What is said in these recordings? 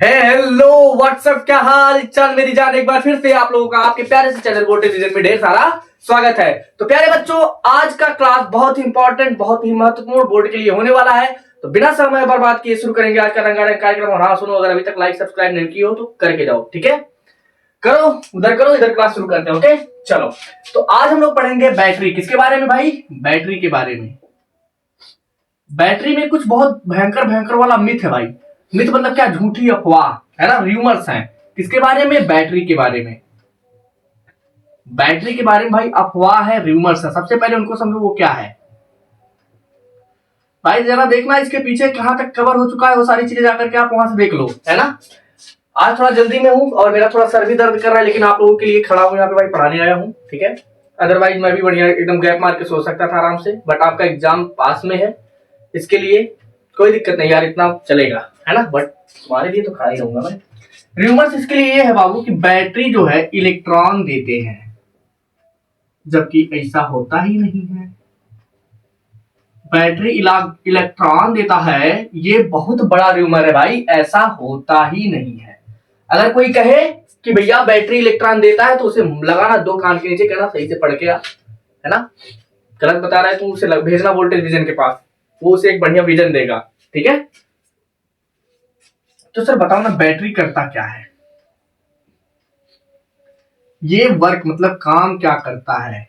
Hello what's up, क्या हाल चाल मेरी जान। एक बार फिर से आप लोगों का आपके प्यारे से चैनल वोल्टेज विजन में ढेर सारा स्वागत है। तो प्यारे बच्चों, आज का क्लास बहुत ही इंपॉर्टेंट, बहुत ही महत्वपूर्ण बोर्ड के लिए होने वाला है। तो बिना समय बर्बाद किए शुरू करेंगे आज का रंगारंग कार्यक्रम। और हाँ सुनो, अगर अभी तक लाइक सब्सक्राइब नहीं किया हो तो करके जाओ, ठीक है। करो उधर, करो इधर, क्लास शुरू करते हैं। ओके चलो, तो आज हम लोग पढ़ेंगे बैटरी। किसके बारे में भाई? बैटरी के बारे में। बैटरी में कुछ बहुत भयंकर भयंकर वाला मिथ है भाई। मिथ मतलब क्या? झूठी अफवाह है ना, र्यूमर्स हैं। किसके बारे में? बैटरी के बारे में। बैटरी के बारे में भाई अफवाह है, र्यूमर्स है। सबसे पहले उनको समझो वो क्या है भाई। जरा देखना इसके पीछे कहां तक कवर हो चुका है, वो सारी चीजें जाकर के आप वहां से देख लो, है ना। आज थोड़ा जल्दी में हूं और मेरा थोड़ा सर भी दर्द कर रहा है, लेकिन आप लोगों के लिए खड़ा हूं यहाँ पे भाई, पढ़ाने आया हूं, ठीक है। अदरवाइज मैं भी बढ़िया एकदम गैप मार के सो सकता था आराम से, बट आपका एग्जाम पास में है, इसके लिए कोई दिक्कत नहीं यार, इतना चलेगा, है ना। बट तुम्हारे लिए तो खा ही रहूंगा मैं। र्यूमर्स इसके लिए ये है बाबू कि बैटरी जो है इलेक्ट्रॉन देते हैं, जबकि ऐसा होता ही नहीं है। बैटरी इलेक्ट्रॉन देता है, ये बहुत बड़ा र्यूमर है भाई, ऐसा होता ही नहीं है। अगर कोई कहे कि भैया बैटरी इलेक्ट्रॉन देता है तो उसे लगाना दो कान के नीचे, कहना सही से पढ़ के आ, है ना। गलत बता रहा है तो उसे भेजना वोल्टेज विजन के पास, वो उसे एक बढ़िया विजन देगा, ठीक है। तो सर बताओ ना, बैटरी करता क्या है? ये वर्क मतलब काम क्या करता है?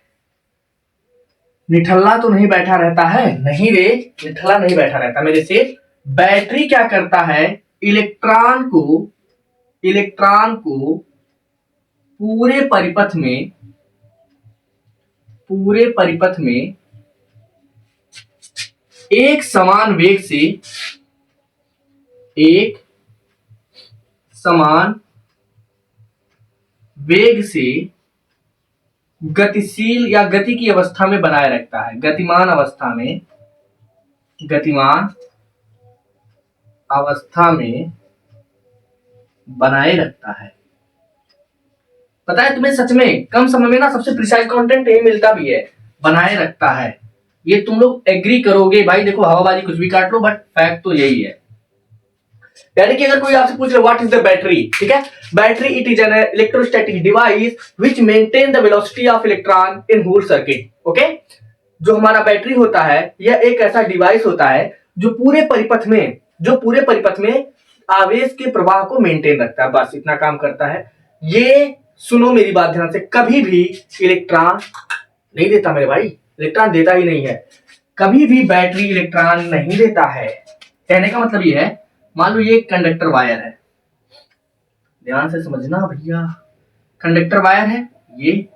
निठल्ला तो नहीं बैठा रहता है, नहीं रे, निठल्ला नहीं बैठा रहता मेरे से। बैटरी क्या करता है? इलेक्ट्रॉन को पूरे परिपथ में एक समान वेग से गतिशील या गति की अवस्था में बनाए रखता है। गतिमान अवस्था में बनाए रखता है। पता है तुम्हें, सच में कम समय में ना सबसे प्रिसाइज कंटेंट यही मिलता भी है, बनाए रखता है। ये तुम लोग एग्री करोगे भाई। देखो हवाबाजी कुछ भी काट लो, बट फैक्ट तो यही है। यानी कि अगर कोई आपसे पूछ ले व्हाट इज द बैटरी, ठीक है। Battery it is an electrostatic device which maintain the velocity of electron in whole circuit. Okay, जो हमारा बैटरी होता है यह एक ऐसा डिवाइस होता है जो पूरे परिपथ में आवेश के प्रवाह को मेंटेन रखता है। बस इतना काम करता है ये। सुनो मेरी बात ध्यान से, कभी भी इलेक्ट्रॉन नहीं देता मेरे भाई, इलेक्ट्रॉन देता ही नहीं है। कभी भी बैटरी इलेक्ट्रॉन नहीं देता है। कहने का मतलब ये है, मान लो ये कंडक्टर वायर है, ध्यान से समझना भैया। कंडक्टर वायर है ये,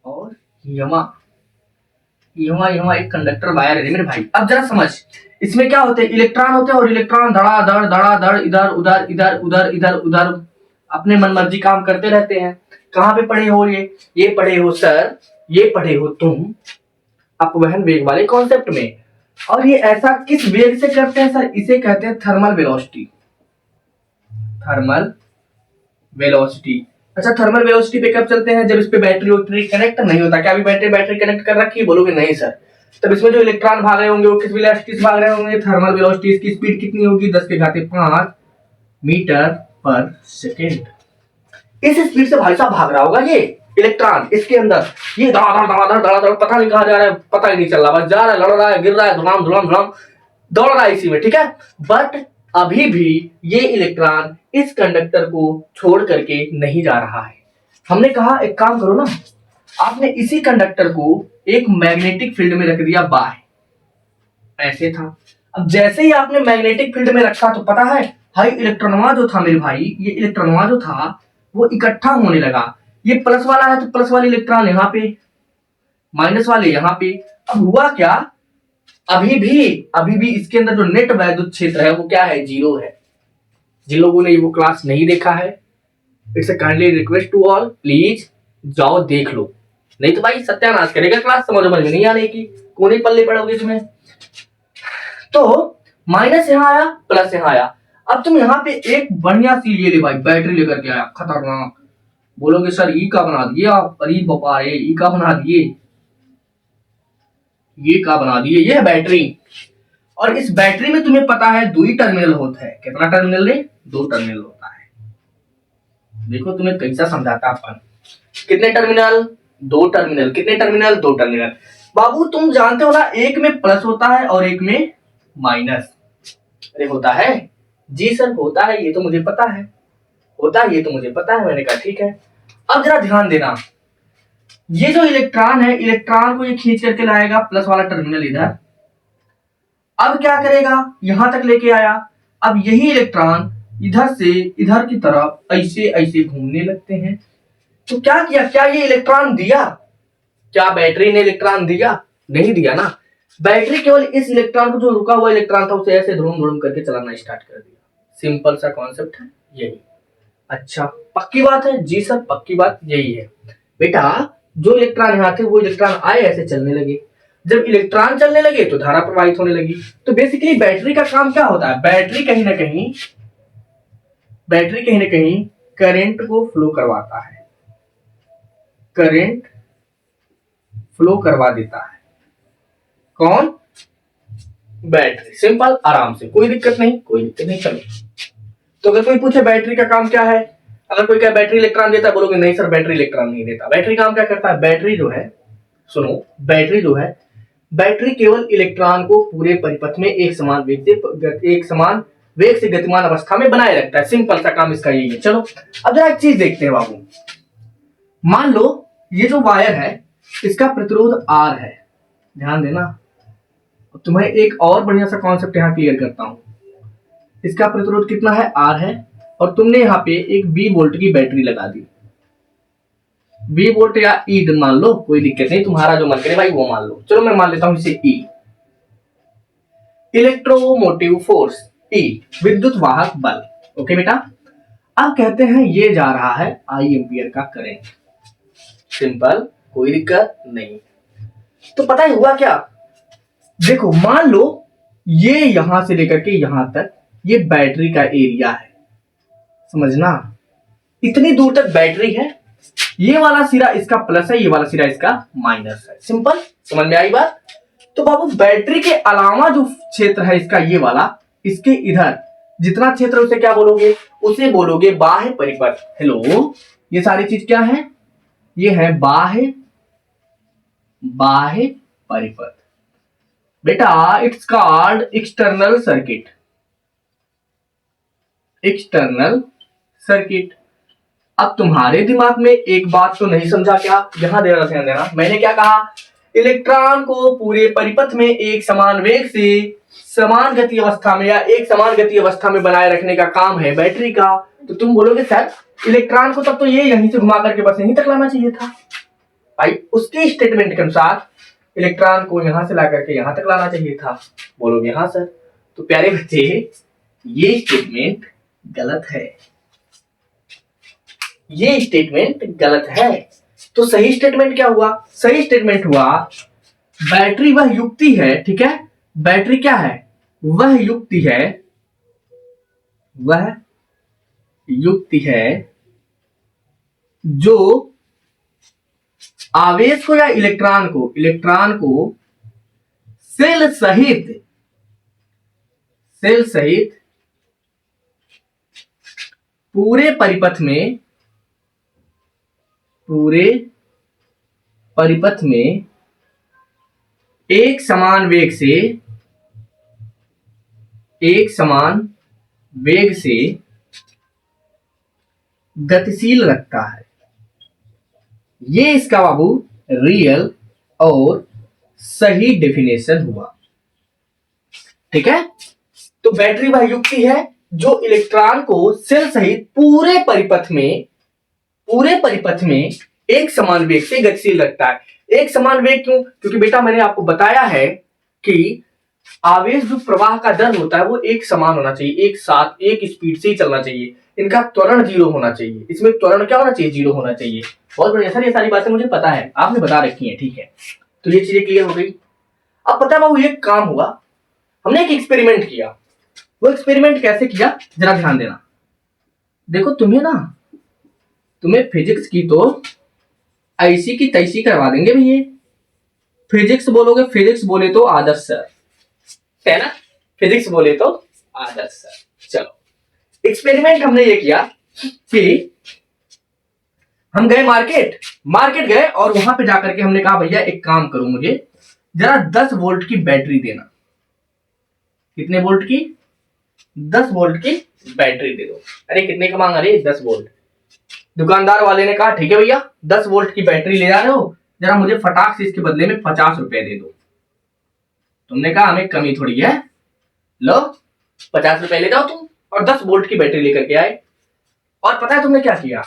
और यहाँ एक कंडक्टर वायर है मेरे भाई। अब जरा समझ, इसमें क्या होते हैं? इलेक्ट्रॉन होते हैं, और इलेक्ट्रॉन धड़ाधड़ इधर उधर अपने मनमर्जी काम करते रहते हैं। कहाँ पे पढ़े हो ये पढ़े हो सर, ये पढ़े हो तुम अपवहन वेग वाले कॉन्सेप्ट में। और ये ऐसा किस वेग से करते हैं सर? इसे कहते हैं थर्मल वेलोसिटी। अच्छा, थर्मल वेलोसिटी पे कब चलते हैं? जब इस पे बैटरी कनेक्ट नहीं होता। क्या अभी बैटरी कनेक्ट कर रखी है? बोलोगे नहीं सर। तब इसमें जो इलेक्ट्रॉन भाग रहे होंगे वो किस वेलोसिटी से भाग रहे होंगे? Thermal velocity. इसकी स्पीड कितनी होगी? 10⁵5 मीटर पर सेकेंड। इस स्पीड से भाई साहब भाग रहा होगा ये इलेक्ट्रॉन इसके अंदर। ये धड़ाधड़ पता नहीं कहां जा रहा है, पता ही नहीं चल रहा, बस जा रहा है, लड़ रहा है, गिर रहा है, धुलाम दौड़ रहा है इसी में, ठीक है। बट अभी भी ये इलेक्ट्रॉन इस कंडक्टर को छोड़ करके नहीं जा रहा है। हमने कहा एक काम करो ना, आपने इसी कंडक्टर को एक मैग्नेटिक फील्ड में रख दिया बाय, ऐसे था। अब जैसे ही आपने मैग्नेटिक फील्ड में रखा तो पता है हाई इलेक्ट्रॉनवा जो था मेरे भाई, ये इलेक्ट्रॉनवा जो था वो इकट्ठा होने लगा। ये प्लस वाला है तो प्लस वाले इलेक्ट्रॉन यहाँ पे, माइनस वाले यहाँ पे। अब हुआ क्या? अभी भी इसके अंदर जो नेट वैद्युत क्षेत्र है वो क्या है? 0 है। जिन लोगों ने वो क्लास नहीं देखा है, it's a kindly request to all, please जाओ देख लो, नहीं तो भाई सत्यानाश करेगा क्लास, समझ में नहीं आने की, कोने पल्ले पड़ोगे तुम्हें। तो माइनस यहाँ आया, प्लस यहाँ आया। अब तुम यहाँ पे एक बढ़िया सी ये ले भाई, बैटरी लेकर के आया, खतरनाक। बोलोगे सर ई का बना दिए आप, अरे बपा रे, ई का बना दिए, ये का बना दिए, ये है बैटरी। और इस बैटरी में तुम्हें पता है 2 ही टर्मिनल होता है। कितना टर्मिनल है? 2 टर्मिनल होता है। देखो तुम्हें कैसा समझाता अपन। कितने टर्मिनल? 2 टर्मिनल। कितने टर्मिनल? 2 टर्मिनल। बाबू तुम जानते हो ना, एक में प्लस होता है और एक में माइनस। अरे होता है जी सर, होता है, ये तो मुझे पता है, होता है, ये तो मुझे पता है। मैंने कहा ठीक है। अब जरा ध्यान देना, ये जो इलेक्ट्रॉन है, इलेक्ट्रॉन को ये खींच करके लाएगा प्लस वाला टर्मिनल इधर। अब क्या करेगा? यहां तक लेके आया। अब यही इलेक्ट्रॉन इधर से इधर की तरफ ऐसे ऐसे घूमने लगते हैं। तो क्या किया? क्या ये इलेक्ट्रॉन दिया? क्या बैटरी ने इलेक्ट्रॉन दिया? नहीं दिया ना। बैटरी केवल इस इलेक्ट्रॉन को, जो रुका हुआ इलेक्ट्रॉन था, उसे ऐसे धुड़ुम धुड़ुम करके चलाना स्टार्ट कर दिया। सिंपल सा कॉन्सेप्ट है यही। अच्छा, पक्की बात है? जी सर, पक्की बात यही है। बेटा जो इलेक्ट्रॉन यहाँ थे वो इलेक्ट्रॉन आए, ऐसे चलने लगे। जब इलेक्ट्रॉन चलने लगे तो धारा प्रवाहित होने लगी। तो बेसिकली बैटरी का काम क्या होता है? बैटरी कहीं ना कहीं करंट को फ्लो करवाता है, करंट फ्लो करवा देता है। कौन? बैटरी। सिंपल, आराम से, कोई दिक्कत नहीं, कोई दिक्कत नहीं। चलो, तो अगर कोई पूछे बैटरी का काम क्या है, अगर कोई कहे बैटरी इलेक्ट्रॉन देता है, बोलोगे नहीं सर, बैटरी इलेक्ट्रॉन नहीं देता। बैटरी काम क्या करता है? बैटरी जो है, सुनो, बैटरी जो है, बैटरी केवल इलेक्ट्रॉन को पूरे परिपथ में एक समान वेग से गतिमान अवस्था में बनाए रखता है। सिंपल सा काम इसका यही है। चलो अब जरा एक चीज देखते हैं बाबू। मान लो ये जो वायर है, इसका प्रतिरोध R है। ध्यान देना, तुम्हें एक और बढ़िया सा कॉन्सेप्ट यहां क्लियर करता हूं। इसका प्रतिरोध कितना है? R है। और तुमने यहाँ पे एक 20 वोल्ट की बैटरी लगा दी। 20 वोल्ट या E मान लो, कोई दिक्कत नहीं, तुम्हारा जो मन करे भाई वो मान लो। चलो मैं मान लेता हूं इसे E। इलेक्ट्रोमोटिव फोर्स E, विद्युत वाहक बल। ओके बेटा, अब कहते हैं ये जा रहा है I एम्पियर का करंट। सिंपल, कोई दिक्कत नहीं। तो पता है हुआ क्या? देखो मान लो ये यहां से लेकर के यहां तक ये बैटरी का एरिया है, समझना, इतनी दूर तक बैटरी है। ये वाला सिरा इसका प्लस है, ये वाला सिरा इसका माइनस है। सिंपल, समझ में आई बात? तो बाबू बैटरी के अलावा जो क्षेत्र है इसका, ये वाला, इसके इधर जितना क्षेत्र, उसे क्या बोलोगे? उसे बोलोगे बाह्य परिपथ। हेलो, ये सारी चीज क्या है? ये है बाह्य परिपथ। बेटा it's called external circuit. External circuit. अब तुम्हारे दिमाग में एक बात तो नहीं समझा क्या? यहां ध्यान देना, मैंने क्या कहा? इलेक्ट्रॉन को पूरे परिपथ में एक समान वेग से समान गति अवस्था में या एक समान गति अवस्था में बनाए रखने का काम है बैटरी का। तो तुम बोलोगे सर इलेक्ट्रॉन को तब तो ये यहीं से घुमा करके बस यहीं तक लाना चाहिए था। भाई उसके स्टेटमेंट के अनुसार इलेक्ट्रॉन को यहां से ला करके यहां तक लाना चाहिए था। बोलोगे हाँ सर। तो प्यारे बच्चे, ये स्टेटमेंट गलत है, ये स्टेटमेंट गलत है। तो सही स्टेटमेंट क्या हुआ? सही स्टेटमेंट हुआ बैटरी वह युक्ति है, ठीक है, बैटरी क्या है? वह युक्ति है, वह युक्ति है जो आवेश को या इलेक्ट्रॉन को सेल सहित पूरे परिपथ में एक समान वेग से गतिशील रखता है। ये इसका बाबू रियल और सही डेफिनेशन हुआ, ठीक है। तो बैटरी वह युक्ति है जो इलेक्ट्रॉन को सेल सहित पूरे परिपथ में एक समान वेग से गतिशील रखता है। एक समान वेग क्यों? क्योंकि बेटा मैंने आपको बताया है कि आवेश जो प्रवाह का दर होता है वो एक समान होना चाहिए, एक साथ एक स्पीड से ही चलना चाहिए। इनका त्वरण 0 होना चाहिए। इसमें त्वरण क्या होना चाहिए? 0 होना चाहिए। बहुत बढ़िया सर, ये सारी बातें मुझे पता है, आपने बता रखी है, ठीक है। तो ये चीजें क्लियर हो गई। अब पता है बाबू ये काम हुआ, हमने एक एक्सपेरिमेंट किया। वो एक्सपेरिमेंट कैसे किया जरा ध्यान देना। देखो तुम्हें फिजिक्स की तो ऐसी की तैसी करवा देंगे भैया। फिजिक्स बोलोगे, फिजिक्स बोले तो आदर्श सर, है ना। फिजिक्स बोले तो आदर्श सर। चलो एक्सपेरिमेंट हमने ये किया कि हम गए मार्केट गए और वहां पे जाकर के हमने कहा भैया एक काम करो, मुझे जरा 10 वोल्ट की बैटरी देना। कितने वोल्ट की? 10 वोल्ट की बैटरी दे दो। अरे कितने का मांगा रे? 10 वोल्ट। दुकानदार वाले ने कहा ठीक है भैया 10 वोल्ट की बैटरी ले जा रहे हो, जरा मुझे फटाक से इसके बदले में 50 रुपए दे दो। तुमने कहा हमें कमी थोड़ी है, लो 50 रुपए ले जाओ तुम, और 10 वोल्ट की बैटरी लेकर के आए। और पता है तुमने क्या किया?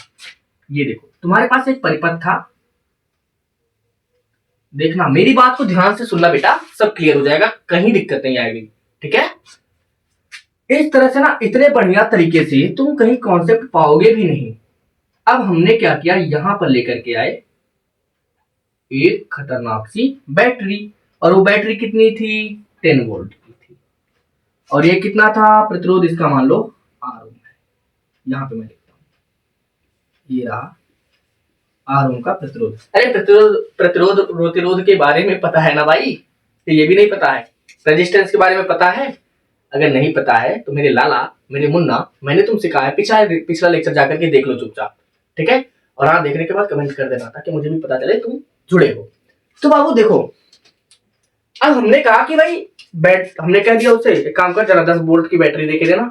ये देखो तुम्हारे पास एक परिपथ था, देखना मेरी बात को ध्यान से सुनना बेटा, सब क्लियर हो जाएगा, कहीं दिक्कत नहीं आएगी, ठीक है? इस तरह से ना इतने बढ़िया तरीके से तुम कहीं कॉन्सेप्ट पाओगे भी नहीं। अब हमने क्या किया, यहां पर लेकर के आए एक खतरनाक सी बैटरी, और वो बैटरी कितनी थी? 10 वोल्ट की थी। और ये कितना था प्रतिरोध इसका? मान लो आर ओम है, यहां पे मैं लिखता हूं, ये रहा आर ओम का प्रतिरोध। अरे प्रतिरोध के बारे में पता है ना भाई? तो ये भी नहीं पता है? रेजिस्टेंस के बारे में पता है? अगर नहीं पता है तो मेरे लाला, मेरे मुन्ना, मैंने तुमसे कहा है पिछला लेक्चर जाकर के देख लो चुपचाप, ठीक है? और हाँ देखने के बाद कमेंट कर देना ताकि मुझे भी पता चले तुम जुड़े हो। तो बाबू देखो, अब हमने कहा कि भाई हमने कह दिया उसे एक काम कर जरा 10 वोल्ट की बैटरी दे के देना,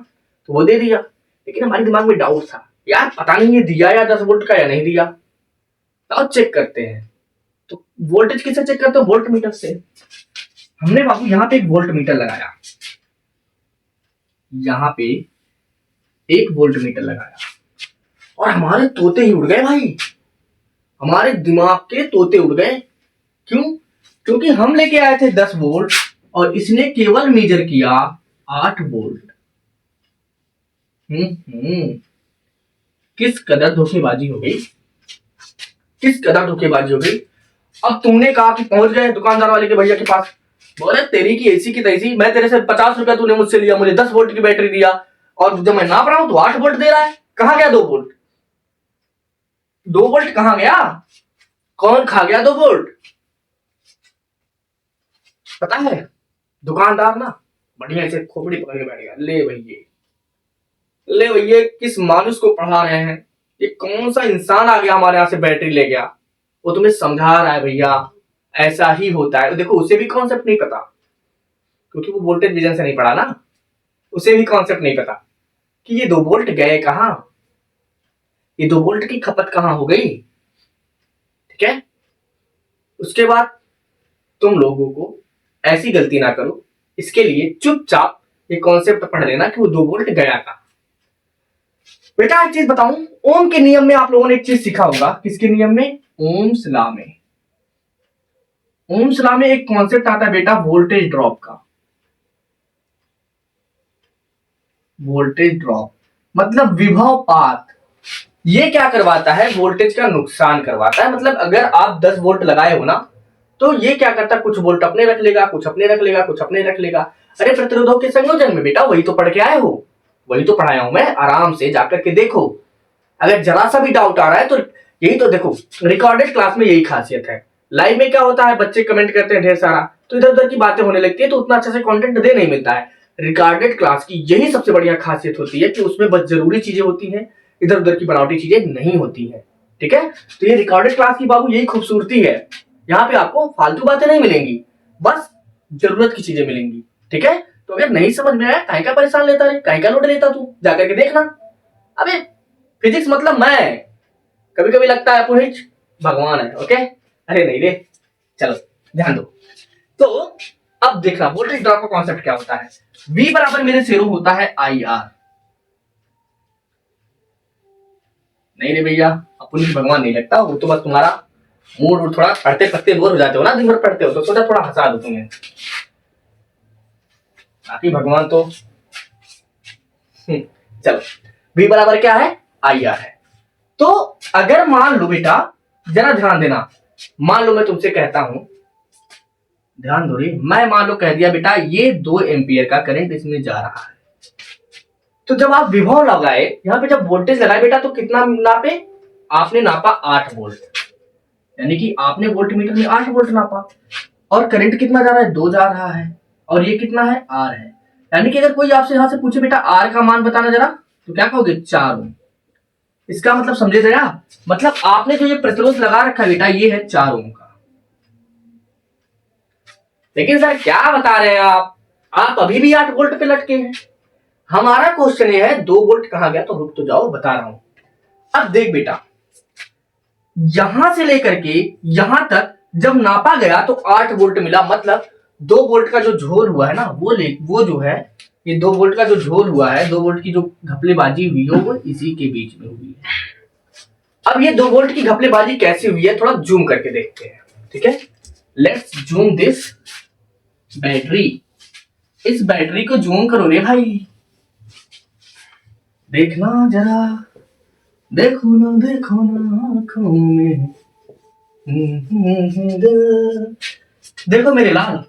तो वो दे दिया। लेकिन हमारे दिमाग में डाउट था, यार पता नहीं ये दिया या 10 वोल्ट का या नहीं दिया, तो चेक करते हैं। तो वोल्टेज किससे चेक करते हो? वोल्ट मीटर से। हमने बाबू यहाँ पे एक वोल्ट मीटर लगाया, यहाँ पे एक वोल्ट मीटर लगाया, और हमारे तोते ही उड़ गए भाई, हमारे दिमाग के तोते उड़ गए। क्यों? क्योंकि हम लेके आए थे 10 वोल्ट और इसने केवल मेजर किया 8 वोल्ट। किस कदर धोखेबाजी हो गई, किस कदर धोखेबाजी हो गई। अब तुमने कहा कि पहुंच गए दुकानदार वाले के भैया के पास, बोले तेरी की ऐसी की तैसी, मैं तेरे से 50 रुपया तूने मुझसे लिया, मुझे 10 वोल्ट की बैटरी दिया, और जब मैं नाप रहा हूं तो 8 वोल्ट दे रहा है। कहां गया 2 वोल्ट? 2 वोल्ट कहां गया? कौन खा गया 2 वोल्ट? पता है? दुकानदार ना बढ़िया से खोपड़ी पकड़ के बैठ गया, ले भैया किस मानुस को पढ़ा रहे हैं, ये कौन सा इंसान आ गया हमारे यहां से बैटरी ले गया, वो तुम्हें समझा रहा है भैया ऐसा ही होता है। देखो उसे भी कॉन्सेप्ट नहीं पता, क्योंकि वो वोल्टेज विजन से नहीं पढ़ा ना, उसे भी कॉन्सेप्ट नहीं पता कि ये 2 वोल्ट गए कहां, ये 2 वोल्ट की खपत कहां हो गई, ठीक है? उसके बाद तुम लोगों को ऐसी गलती ना करो, इसके लिए चुपचाप ये कॉन्सेप्ट पढ़ लेना कि वो 2 वोल्ट गया कहां। बेटा एक चीज बताऊं, ओम के नियम में आप लोगों ने एक चीज सीखा होगा। किसके नियम में? ओम्स लॉ में। ओम्स लॉ में एक कॉन्सेप्ट आता है बेटा वोल्टेज ड्रॉप का। वोल्टेज ड्रॉप मतलब विभवपात। ये क्या करवाता है? वोल्टेज का नुकसान करवाता है। मतलब अगर आप 10 वोल्ट लगाए हो ना, तो ये क्या करता है, कुछ वोल्ट अपने रख लेगा, कुछ अपने रख लेगा, कुछ अपने रख लेगा। अरे प्रतिरोधों के संयोजन में बेटा वही तो पढ़ के आए हो, वही तो पढ़ाया हूं मैं, आराम से जाकर के देखो। अगर जरा सा भी डाउट आ रहा है तो यही तो देखो, रिकॉर्डेड क्लास में यही खासियत है। लाइव में क्या होता है, बच्चे कमेंट करते हैं ढेर सारा, तो इधर उधर की बातें होने लगती है, तो उतना अच्छे से कंटेंट दे नहीं मिलता है। रिकॉर्डेड क्लास की यही सबसे बढ़िया खासियत होती है कि उसमें बस जरूरी चीजें होती हैं, इधर उधर की बनावटी चीजें नहीं होती है, ठीक है? तो ये रिकॉर्डेड क्लास की बाबू यही खूबसूरती है, यहाँ पे आपको फालतू बातें नहीं मिलेंगी, बस जरूरत की चीजें मिलेंगी, ठीक है? तो अगर नहीं समझ में आया काहे का परेशान लेता रे, काहे का लोड लेता तू, जाकर के देखना। अबे फिजिक्स मतलब मैं, कभी कभी लगता है पुनिच भगवान है, ओके? अरे नहीं रे, चलो ध्यान दो। तो अब देखना वोल्टेज ड्रॉप का कॉन्सेप्ट क्या होता है। V बराबर मेरे शेरू होता है IR। नहीं रे भैया अपुनिच भगवान नहीं लगता, वो तो बस तुम्हारा मूड थोड़ा पढ़ते पढ़ते बोर हो जाते हो ना, दिन भर पढ़ते हो तो सोचा थोड़ा हंसा दो तुम्हें, बाकी भगवान तो चलो V बराबर क्या है? IR है। तो अगर मान लो बेटा, जरा ध्यान देना, मान लो मैं तुमसे कहता हूं, ध्यान दो रे, मैं मान लो कह दिया बेटा ये 2 एम्पियर का करंट इसमें जा रहा है, तो जब आप विभव लगाए यहां पे, जब वोल्टेज लगाए बेटा, तो कितना नापे? आपने नापा 8 वोल्ट, यानी कि आपने वोल्ट मीटर में 8 वोल्ट नापा, और करंट कितना जा रहा है? 2 जा रहा है, और ये कितना है? R है। यानी कि अगर कोई आपसे यहां से पूछे बेटा आर का मान बताना जरा, तो क्या कहोगे 4 ओम। इसका मतलब समझे जरा, मतलब आपने जो ये प्रतिरोध लगा रखा है बेटा ये है 4 ओम का। लेकिन सर क्या बता रहे हैं आप अभी भी 8 वोल्ट पे लटके हैं। हमारा क्वेश्चन ये है 2 वोल्ट कहां गया, तो रुक तो जाओ बता रहा हूं। अब देख बेटा, यहां से लेकर के यहां तक जब नापा गया तो 8 वोल्ट मिला, मतलब 2 वोल्ट का जो झोल हुआ है ना वो जो है, ये 2 वोल्ट का जो झोल हुआ है, 2 वोल्ट की जो घपलेबाजी हुई है वो इसी के बीच में हुई है। अब ये 2 वोल्ट की घपलेबाजी कैसे हुई है थोड़ा जूम करके देखते हैं, ठीक है। Let's zoom this battery. इस बैटरी को जूम करो रे भाई, देखना जरा, देखो ना आंखों में, देखो मेरे लाल,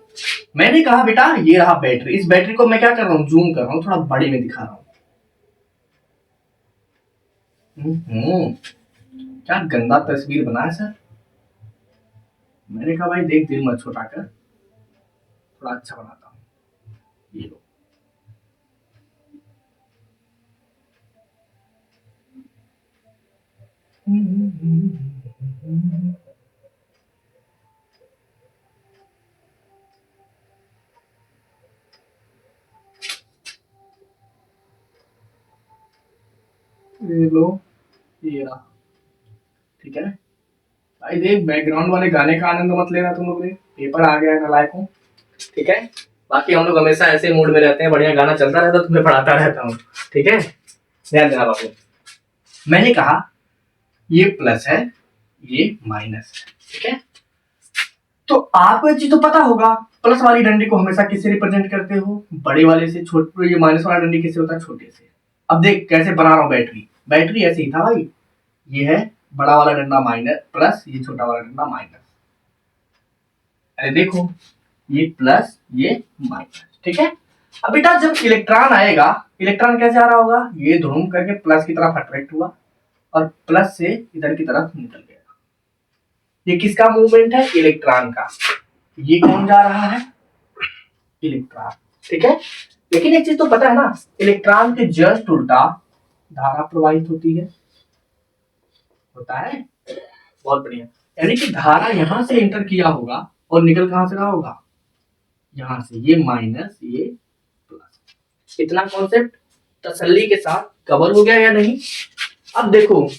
मैंने कहा बेटा ये रहा बैटरी। इस बैटरी को मैं क्या कर रहा हूं, जूम कर रहा हूं, थोड़ा बड़े में दिखा रहा हूं। क्या गंदा तस्वीर बनाया सर। मैंने कहा भाई देख दिल मत छोटा कर, थोड़ा अच्छा बनाता हूं। ये लो, ये लो, ये रहा, ठीक है। भाई देख बैकग्राउंड वाले गाने का आनंद मत लेना तुम लोग, पेपर आ गया है नालायकों, ठीक है। बाकी हम लोग हमेशा ऐसे मूड में रहते हैं, बढ़िया गाना चलता रहता है, तुम्हें पढ़ाता रहता हूँ, ठीक है। ध्यान देना बाबू, मैंने कहा ये प्लस है ये माइनस है, ठीक है। तो आपको एक चीज तो पता होगा, प्लस वाली डंडी को हमेशा किससे रिप्रेजेंट करते हो, बड़े वाले से। छोटे, ये माइनस वाला डंडी किससे होता है, छोटे से। अब देख कैसे बना रहा हूं बैटरी, बैटरी ऐसे ही था भाई, ये है बड़ा वाला डंडा माइनस प्लस, ये छोटा वाला डंडा माइनस। अरे देखो ये प्लस ये माइनस, ठीक है। अब बेटा जब इलेक्ट्रॉन आएगा, इलेक्ट्रॉन कैसे आ रहा होगा, ये धूम करके प्लस की तरफ अट्रैक्ट हुआ और प्लस से इधर की तरफ निकल गया। ये किसका मूवमेंट है, इलेक्ट्रॉन का। ये कौन जा रहा है, इलेक्ट्रॉन, ठीक है। लेकिन एक चीज तो पता है ना, इलेक्ट्रॉन के जस्ट उल्टा धारा प्रवाहित होती है, होता है, बहुत बढ़िया। यानी कि धारा यहां से एंटर किया होगा और निकल कहां से रहा होगा, यहां से, ये माइनस ये प्लस। इतना कॉन्सेप्ट तसल्ली के साथ कवर हो गया या नहीं। अब देखो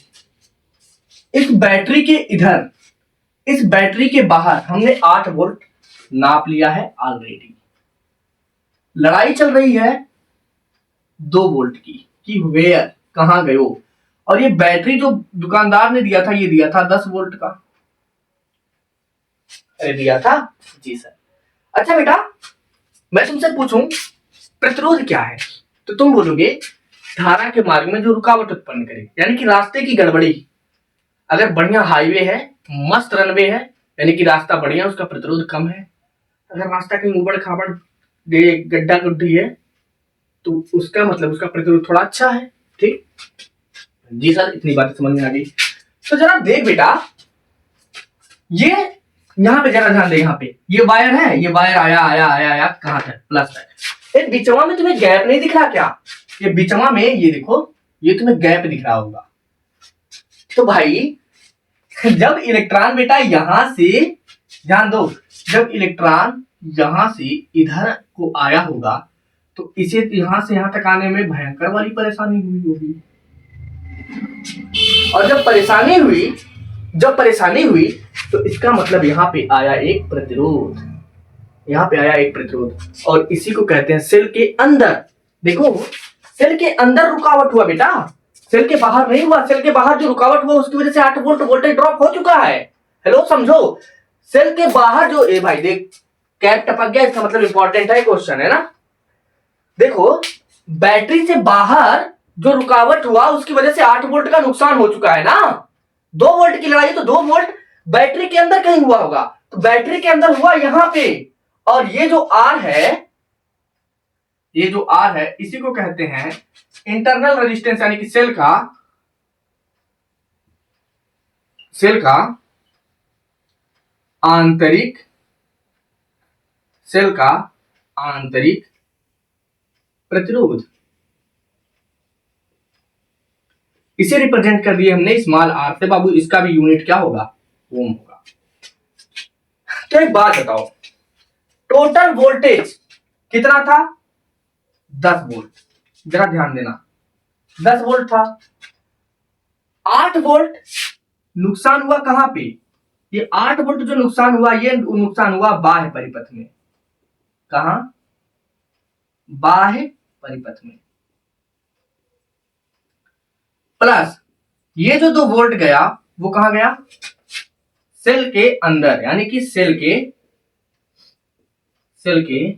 इस बैटरी के इधर, इस बैटरी के बाहर हमने 8 वोल्ट नाप लिया है ऑलरेडी। लड़ाई चल रही है 2 वोल्ट की कि वेयर कहां गयो। और ये बैटरी जो दुकानदार ने दिया था, ये दिया था 10 वोल्ट का, अरे दिया था जी सर। अच्छा बेटा मैं तुमसे पूछूं प्रतिरोध क्या है, तो तुम बोलोगे धारा के मार्ग में जो रुकावट उत्पन्न करे, यानी कि रास्ते की गड़बड़ी। अगर बढ़िया हाईवे है, मस्त रनवे है, यानी कि रास्ता बढ़िया, उसका प्रतिरोध कम है। अगर रास्ता कहीं उबड़ खाबड़ गड्ढा गुड्ढी है तो उसका मतलब उसका प्रतिरोध थोड़ा अच्छा है, ठीक। जी सर इतनी बातें समझ में आ गई। तो जरा देख बेटा, ये यहाँ पे जरा ध्यान दे, यहाँ पे ये वायर है, ये वायर आया आया आया आया कहां तक, प्लस तक। एक बीचवा में तुम्हें गैप नहीं दिख रहा क्या, ये बीचवा में ये देखो, ये तुम्हें गैप दिख रहा होगा। तो भाई जब इलेक्ट्रॉन बेटा यहां से, ध्यान दो, जब इलेक्ट्रॉन यहां से इधर को आया होगा तो इसे यहां से यहां तक आने में भयंकर वाली परेशानी हुई होगी। और जब परेशानी हुई तो इसका मतलब यहाँ पे आया एक प्रतिरोध, यहाँ पे आया एक प्रतिरोध, और इसी को कहते हैं सेल के अंदर। देखो सेल के अंदर रुकावट हुआ बेटा, सेल के बाहर नहीं हुआ। सेल के बाहर जो रुकावट हुआ उसकी वजह से 8 वोल्ट वोल्टेज ड्रॉप हो चुका है। हेलो समझो, सेल के बाहर जो, ए भाई देख कैप टपक गया, इसका मतलब इंपॉर्टेंट है क्वेश्चन, है ना। देखो बैटरी से बाहर जो रुकावट हुआ उसकी वजह से 8 वोल्ट का नुकसान हो चुका है ना। 2 वोल्ट की लड़ाई तो 2 वोल्ट बैटरी के अंदर कहीं हुआ होगा, तो बैटरी के अंदर हुआ यहां पे। और ये जो आर है, ये जो आर है इसी को कहते हैं इंटरनल रेजिस्टेंस, यानी कि सेल का आंतरिक, सेल का आंतरिक प्रतिरोध, इसे रिप्रेजेंट कर दिए हमने स्मॉल आर से। बाबू इसका भी यूनिट क्या होगा? ओम होगा। तो एक बात बताओ, टोटल वोल्टेज कितना था? 10 वोल्ट। जरा ध्यान देना, 10 वोल्ट था। 8 वोल्ट नुकसान हुआ कहां पे? ये 8 वोल्ट जो नुकसान हुआ, ये नुकसान हुआ बाह्य परिपथ में। कहां? बाह्य परिपथ में। प्लस ये जो 2 वोल्ट गया वो कहां गया? सेल के अंदर, यानी कि सेल के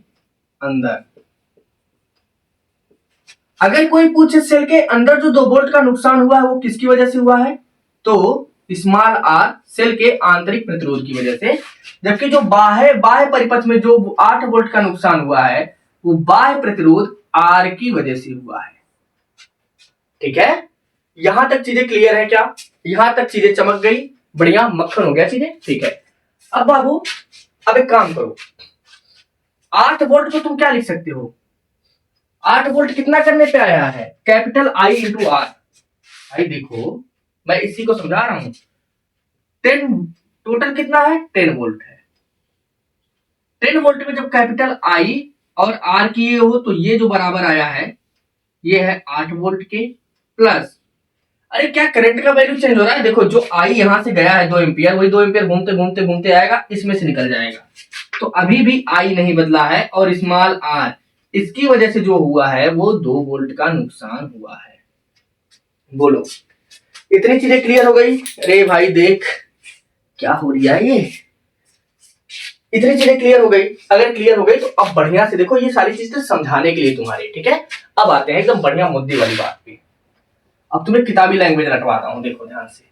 अंदर। अगर कोई पूछे सेल के अंदर जो 2 वोल्ट का नुकसान हुआ है वो किसकी वजह से हुआ है, तो स्मॉल आर सेल के आंतरिक प्रतिरोध की वजह से। जबकि जो बाह्य परिपथ में जो 8 वोल्ट का नुकसान हुआ है वो बाह्य प्रतिरोध आर की वजह से हुआ है। ठीक है, यहां तक चीजें क्लियर है क्या? यहां तक चीजें चमक गई, बढ़िया मक्खन हो गया चीजें। ठीक है, अब बाबू अब एक काम करो, 8 वोल्ट को तुम क्या लिख सकते हो? 8 वोल्ट कितना करने पे आया है? Capital I into R. भाई देखो मैं इसी को समझा रहा हूं। 10 टोटल कितना है? 10 वोल्ट है। 10 वोल्ट में जब कैपिटल आई और आर किए हो तो ये जो बराबर आया है ये है 8 वोल्ट के प्लस, अरे क्या करंट का वैल्यू चेंज हो रहा है? देखो जो आई यहां से गया है 2 एम्पियर, वही 2 एम्पियर घूमते घूमते घूमते आएगा, इसमें से निकल जाएगा। तो अभी भी आई नहीं बदला है और स्मॉल आर, इसकी वजह से जो हुआ है वो 2 वोल्ट का नुकसान हुआ है। बोलो इतनी चीजें क्लियर हो गई? अरे भाई देख क्या हो रहा है ये, इतनी चीजें क्लियर हो गई। अगर क्लियर हो गई तो अब बढ़िया से देखो, ये सारी चीजें समझाने के लिए तुम्हारे। ठीक है, अब आते हैं एकदम बढ़िया मुद्दे वाली बात पे। अब तुम्हें किताबी लैंग्वेज रटवाता हूं, देखो ध्यान से।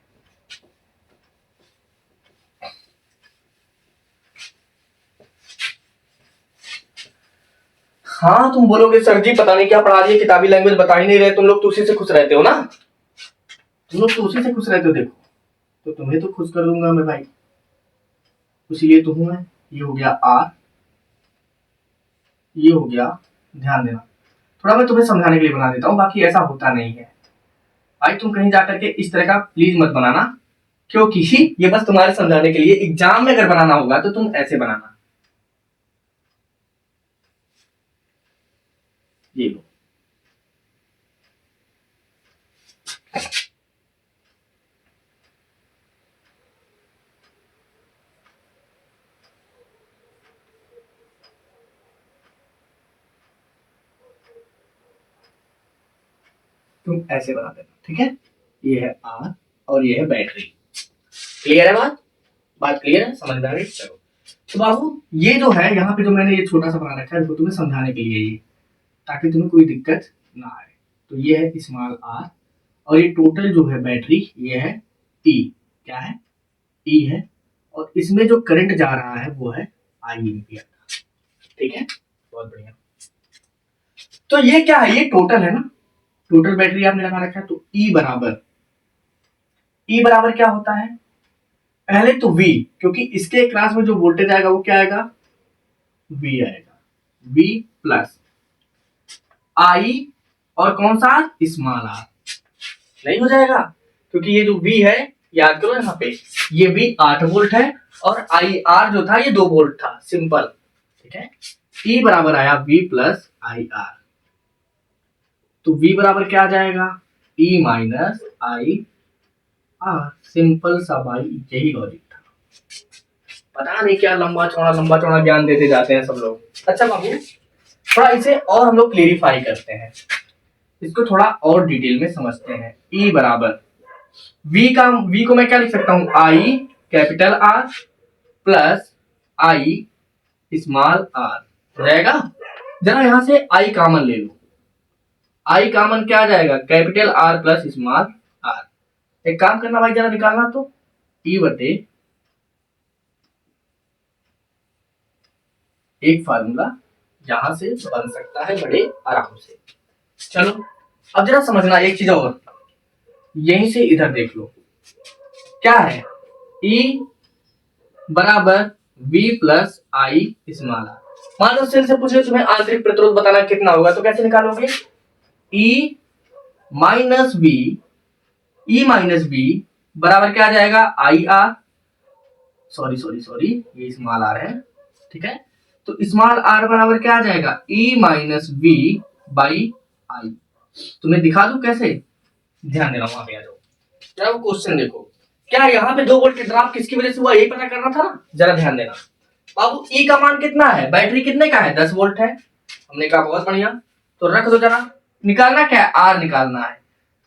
हाँ तुम बोलोगे सर जी पता नहीं क्या पढ़ा दिए, किताबी लैंग्वेज बता ही नहीं रहे, तुम लोग तो उसी से खुश रहते हो ना, तुम लोग तो उसी से खुश रहते हो। देखो तो तुम्हें तो खुश कर दूंगा मैं भाई, इसीलिए तो हूं मैं। ये हो गया आर, ये हो गया, ध्यान देना थोड़ा मैं तुम्हें समझाने के लिए बना देता हूँ, बाकी ऐसा होता नहीं है भाई। तुम कहीं जाकर के इस तरह का प्लीज मत बनाना, क्योंकि ये बस तुम्हारे समझाने के लिए। एग्जाम में अगर बनाना होगा तो तुम ऐसे बनाना। ये लो, तुम ऐसे बना देना। ठीक है, ये है आर और ये है बैटरी। क्लियर है बात? बात क्लियर है, समझ में आ गई? चलो तो बाबू ये जो है यहाँ पे जो मैंने ये छोटा सा बना रखा है इसको तुम्हें समझाने के लिए, ये ताकि तुम्हें कोई दिक्कत ना आए। तो ये है स्मॉल आर और ये टोटल जो है बैटरी ये है ई। क्या है? ई है। और इसमें जो करंट जा रहा है वो है आई एम्पियर। ठीक है, बहुत बढ़िया। तो ये क्या है? ये टोटल है ना, टोटल बैटरी आपने लगा रखा है। तो ई बराबर क्या होता है? पहले तो V, क्योंकि इसके क्लास में जो वोल्टेज आएगा वो क्या आएगा? V आएगा। V प्लस I और कौन सा? Small R. नहीं हो जाएगा? क्योंकि ये जो V है, याद करो यहाँ पे, ये V 8 वोल्ट है और IR जो था ये 2 वोल्ट था, सिंपल। ठीक है, E बराबर आया V प्लस IR। तो V बराबर क्या आ जाएगा? E minus IR। सिंपल सा भाई, यही लॉजिक था। पता नहीं क्या लंबा चौड़ा ज्ञान देते जाते हैं सब लोग। अच्छा बाबू थोड़ा इसे और हम लोग क्लेरिफाई करते हैं, इसको थोड़ा और डिटेल में समझते हैं। E बराबर V को मैं क्या लिख सकता हूं? I capital R plus I small r हो जाएगा। जरा यहां से I कॉमन ले लो, I कॉमन क्या आ जाएगा? Capital R plus small r। एक काम करना भाई, जरा निकालना तो E बटे एक फार्मूला यहां से बन सकता है बड़े आराम से। चलो अब जरा समझना एक चीज और, यहीं से इधर देख लो क्या है। E बराबर V plus I small r, मान लो सेल से पूछे तुम्हें आंतरिक प्रतिरोध बताना कितना होगा, तो कैसे निकालोगे? ई माइनस बी बराबर क्या आ जाएगा? आई आर, सॉरी ये स्मॉल आर है, ठीक है। तो स्मॉल आर बराबर क्या आ जाएगा? E minus B by I. तुम्हें दिखा दूं कैसे? ध्यान देना, वहां पे आ जाओ, जरा वो क्वेश्चन देखो। क्या यहाँ पे 2 वोल्ट का ड्रॉप किसकी वजह से हुआ, यही पता करना था ना। जरा ध्यान देना बाबू, ई का मान कितना है? बैटरी कितने का है? 10 वोल्ट है। हमने कहा बहुत बढ़िया, तो रख दो जरा। निकालना क्या है? आर निकालना है।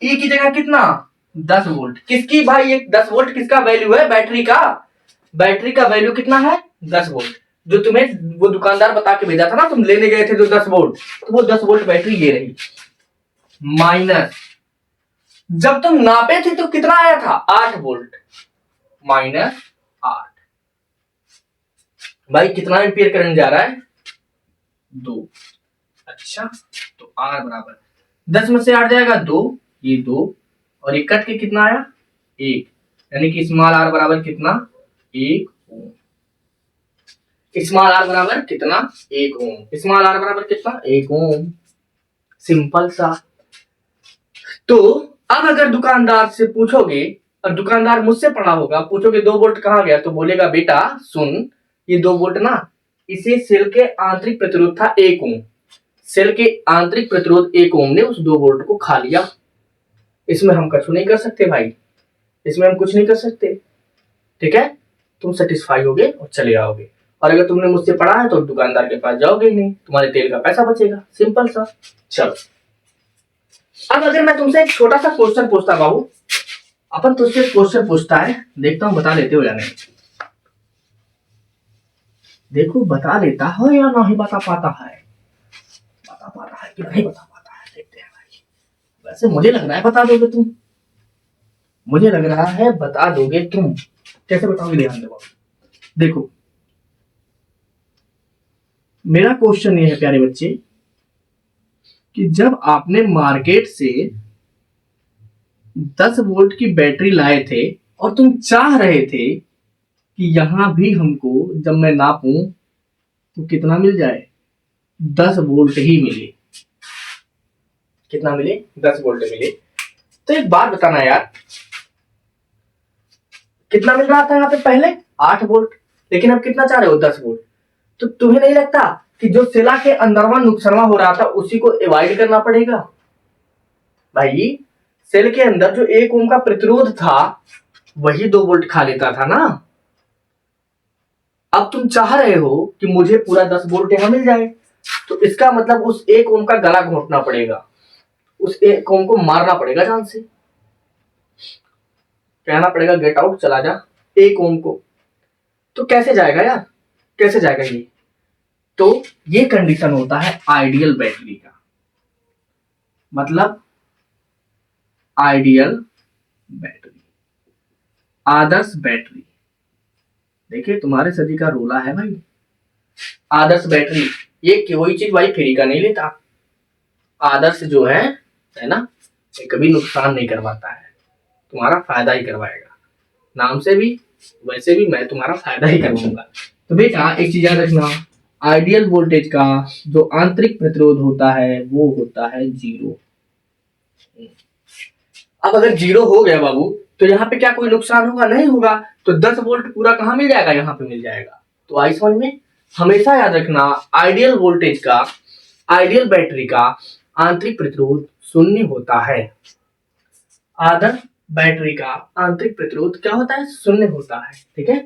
ई की जगह कितना? 10 वोल्ट। किसकी भाई? एक 10 वोल्ट किसका वैल्यू है? बैटरी का। बैटरी का वैल्यू कितना है? 10 वोल्ट। जो तुम्हें वो दुकानदार बता के भेजा था ना, तुम लेने गए थे जो 10 वोल्ट, तो वो 10 वोल्ट बैटरी ये रही। माइनस, जब तुम नापे थे तो कितना आया था? 8 वोल्ट माइनस 8। भाई कितना एम्पियर करंट जा रहा है? 2। अच्छा, तो आर बराबर 10 में से 8 जाएगा 2, ये 2, और ये कट के कितना आया? 1, यानी कि स्मॉल आर बराबर कितना? 1 ओम। स्मॉल आर बराबर कितना? 1 ओम। स्मॉल आर बराबर कितना? 1 ओम। सिंपल सा। तो अब अगर दुकानदार से पूछोगे, और दुकानदार मुझसे पढ़ा होगा, पूछोगे 2 वोल्ट कहां गया, तो बोलेगा बेटा सुन, ये 2 वोल्ट ना, इसे सेल के आंतरिक प्रतिरोध था 1 ओम। सेल के आंतरिक प्रतिरोध 1 ओम ने उस 2 वोल्ट को खा लिया। इसमें हम कुछ नहीं कर सकते भाई, इसमें हम कुछ नहीं कर सकते, ठीक है। तुम सेटिस्फाई होगे और चले आओगे। और अगर तुमने मुझसे पढ़ा है तो दुकानदार के पास जाओगे ही नहीं, तुम्हारे तेल का पैसा बचेगा। सिंपल सा। चलो, अब अगर मैं तुमसे एक छोटा सा क्वेश्चन पूछता बाबू, अपन तुझसे क्वेश्चन पूछता है, देखता हूं बता लेते हो या नहीं। देखो बता लेता हो या नहीं बता पाता है, बता पाता है कि नहीं बता पाता है, देखते हैं भाई। वैसे मुझे लग रहा है बता दोगे तुम, मुझे लग रहा है बता दोगे तुम। कैसे बताओगे? ध्यान दो। देखो मेरा क्वेश्चन ये है प्यारे बच्चे, कि जब आपने मार्केट से 10 वोल्ट की बैटरी लाए थे और तुम चाह रहे थे कि यहां भी हमको जब मैं नापूं तो कितना मिल जाए? 10 वोल्ट ही मिले। कितना मिले? 10 वोल्ट मिले। तो एक बात बताना यार, कितना मिल रहा था यहाँ पे पहले? 8 वोल्ट, लेकिन अब कितना चाह रहे हो? 10 वोल्ट। तो तुम्हें नहीं लगता कि जो सेला के अंदरवा नुकसानवा हो रहा था उसी को अवॉइड करना पड़ेगा? भाई सेल के अंदर जो 1 ओम का प्रतिरोध था वही 2 वोल्ट खा लेता था ना। अब तुम चाह रहे हो कि मुझे पूरा 10 वोल्ट यहां मिल जाए, तो इसका मतलब उस 1 ओम का गला घोंटना पड़ेगा, उस 1 ओम को मारना पड़ेगा जान से, कहना पड़ेगा गेट आउट, चला जा 1 ओम को। तो कैसे जाएगा यार, कैसे जाएगा ये? तो ये कंडीशन होता है आइडियल बैटरी का, मतलब आइडियल बैटरी, आदर्श बैटरी। देखिए तुम्हारे सभी का रोला है भाई। आदर्श बैटरी, ये कोई चीज भाई फ्री का नहीं लेता। आदर्श जो है ना, ये कभी नुकसान नहीं करवाता है, तुम्हारा फायदा ही करवाएगा। नाम से भी वैसे भी मैं तुम्हारा फायदा ही करवाऊंगा। तो बेटा एक चीज याद रखना, आइडियल वोल्टेज का जो आंतरिक प्रतिरोध होता है वो होता है 0। अब अगर 0 हो गया बाबू, तो यहाँ पे क्या कोई नुकसान होगा? नहीं होगा। तो 10 वोल्ट पूरा कहां मिल जाएगा? यहाँ पे मिल जाएगा। तो आई समझ में? हमेशा याद रखना, आइडियल वोल्टेज का, आइडियल बैटरी का आंतरिक प्रतिरोध 0 होता है। आदर्श बैटरी का आंतरिक प्रतिरोध क्या होता है? 0 होता है, ठीक है।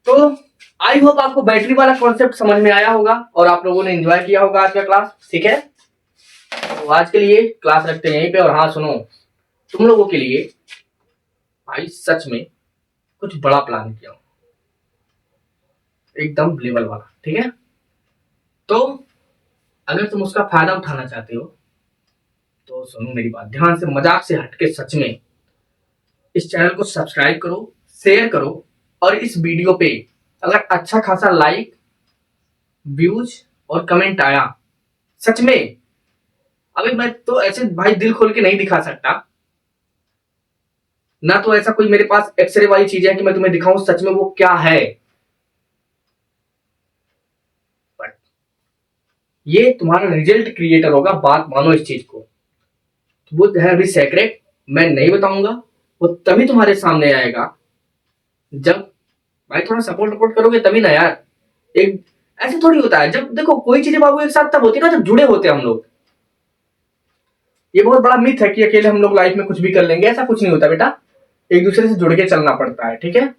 तो आई होप आपको बैटरी वाला कॉन्सेप्ट समझ में आया होगा और आप लोगों ने एंजॉय किया होगा आज का क्लास, ठीक है। तो आज के लिए क्लास रखते हैं यहीं पे। और हाँ सुनो, तुम लोगों के लिए भाई सच में कुछ बड़ा प्लान किया हूं, एकदम लेवल वाला, ठीक है। तो अगर तुम उसका फायदा उठाना चाहते हो तो सुनो मेरी बात ध्यान से, मजाक से हटके सच में इस चैनल को सब्सक्राइब करो, शेयर करो, और इस वीडियो पे अगर अच्छा खासा लाइक, व्यूज और कमेंट आया, सच में, अभी मैं तो ऐसे भाई दिल खोल के नहीं दिखा सकता ना, तो ऐसा कोई मेरे पास एक्सरे वाली चीज है कि मैं तुम्हें दिखाऊं सच में वो क्या है, ये तुम्हारा रिजल्ट क्रिएटर होगा, बात मानो इस चीज को। तो वो है अभी सेक्रेट, मैं नहीं बताऊंगा, वो तभी तुम्हारे सामने आएगा जब भाई थोड़ा सपोर्ट सपोर्ट करोगे तभी ना यार। एक ऐसे थोड़ी होता है, जब देखो कोई चीजें बाबू एक साथ तब होती है ना जब जुड़े होते हैं हम लोग। ये बहुत बड़ा मिथ है कि अकेले हम लोग लाइफ में कुछ भी कर लेंगे, ऐसा कुछ नहीं होता बेटा, एक दूसरे से जुड़ के चलना पड़ता है, ठीक है।